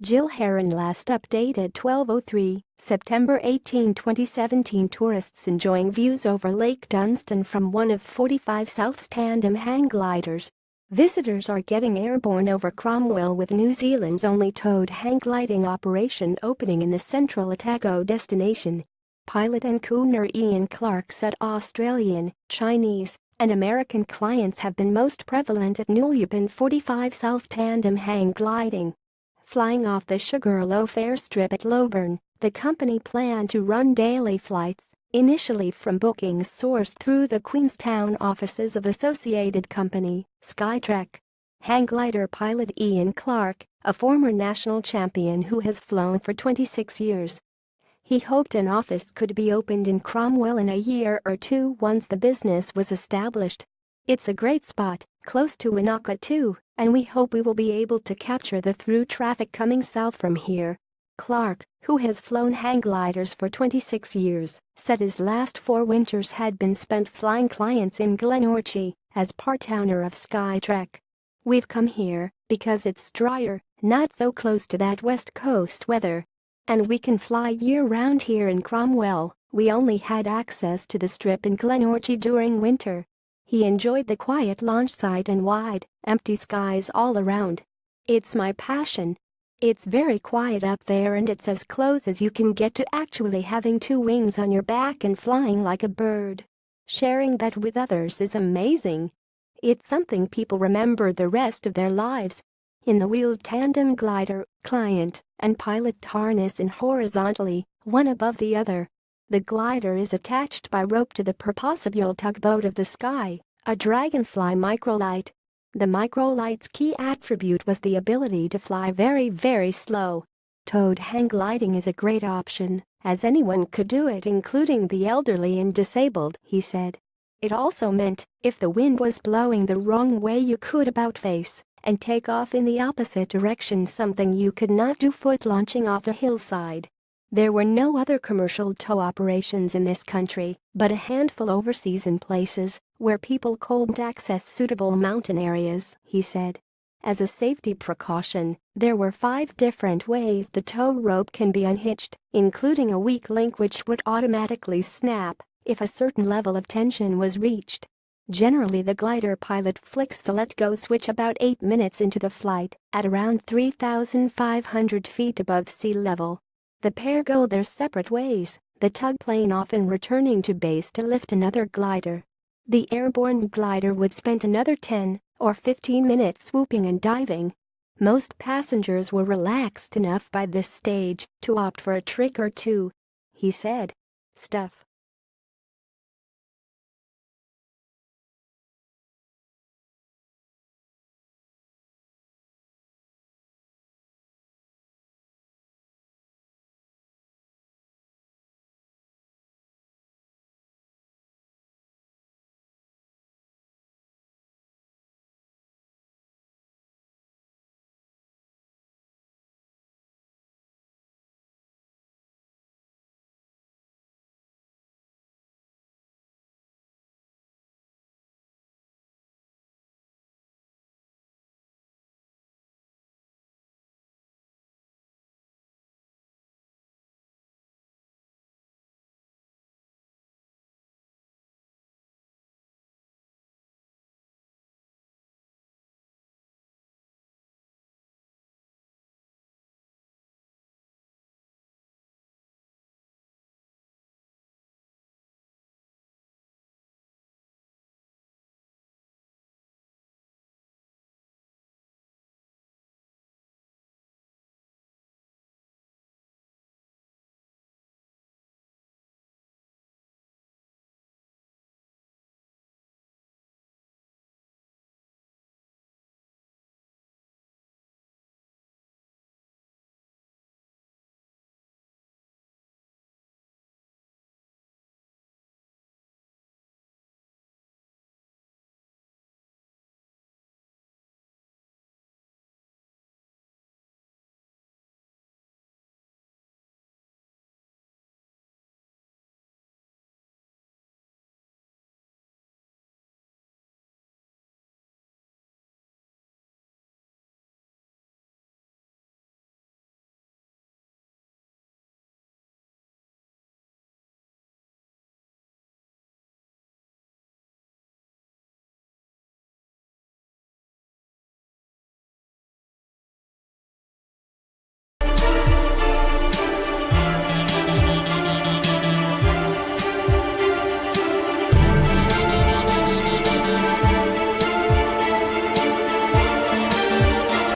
HERRON Last updated 12:03, September 18, 2017. Tourists enjoying views over Lake Dunstan from one of 45 South's tandem hang gliders. Visitors are getting airborne over Cromwell with New Zealand's only towed hang gliding operation opening in the central Otago destination. Pilot and crooner Ian Clark said Australian, Chinese, and American clients have been most prevalent at Newleupan 45 South tandem hang gliding. Flying off the Sugarloaf airstrip at Loburn, the company planned to run daily flights, initially from bookings sourced through the Queenstown offices of associated company, Skytrack. Hang glider pilot Ian Clark, a former national champion who has flown for 26 years. He hoped an office could be opened in Cromwell in a year or two once the business was established. "It's a great spot, close to Wanaka too, and we hope we will be able to capture the through traffic coming south from here." Clark, who has flown hang gliders for 26 years, said his last 4 winters had been spent flying clients in Glenorchy, as part-owner of Skytrack. "We've come here because it's drier, not so close to that west coast weather. And we can fly year-round here in Cromwell. We only had access to the strip in Glenorchy during winter." He enjoyed the quiet launch site and wide, empty skies all around. "It's my passion. It's very quiet up there and it's as close as you can get to actually having 2 wings on your back and flying like a bird. Sharing that with others is amazing. It's something people remember the rest of their lives." In the wheeled tandem glider, client and pilot harness in horizontally, one above the other. The glider is attached by rope to the purposible tugboat of the sky, a Dragonfly microlight. The microlight's key attribute was the ability to fly very, very slow. Towed hang gliding is a great option, as anyone could do it including the elderly and disabled, he said. It also meant, if the wind was blowing the wrong way you could about face and take off in the opposite direction, something you could not do foot launching off a hillside. There were no other commercial tow operations in this country, but a handful overseas in places where people couldn't access suitable mountain areas, he said. As a safety precaution, there were 5 different ways the tow rope can be unhitched, including a weak link which would automatically snap if a certain level of tension was reached. Generally, the glider pilot flicks the let-go switch about 8 minutes into the flight, at around 3,500 feet above sea level. The pair go their separate ways, the tug plane often returning to base to lift another glider. The airborne glider would spend another 10 or 15 minutes swooping and diving. Most passengers were relaxed enough by this stage to opt for a trick or two, he said. Stuff.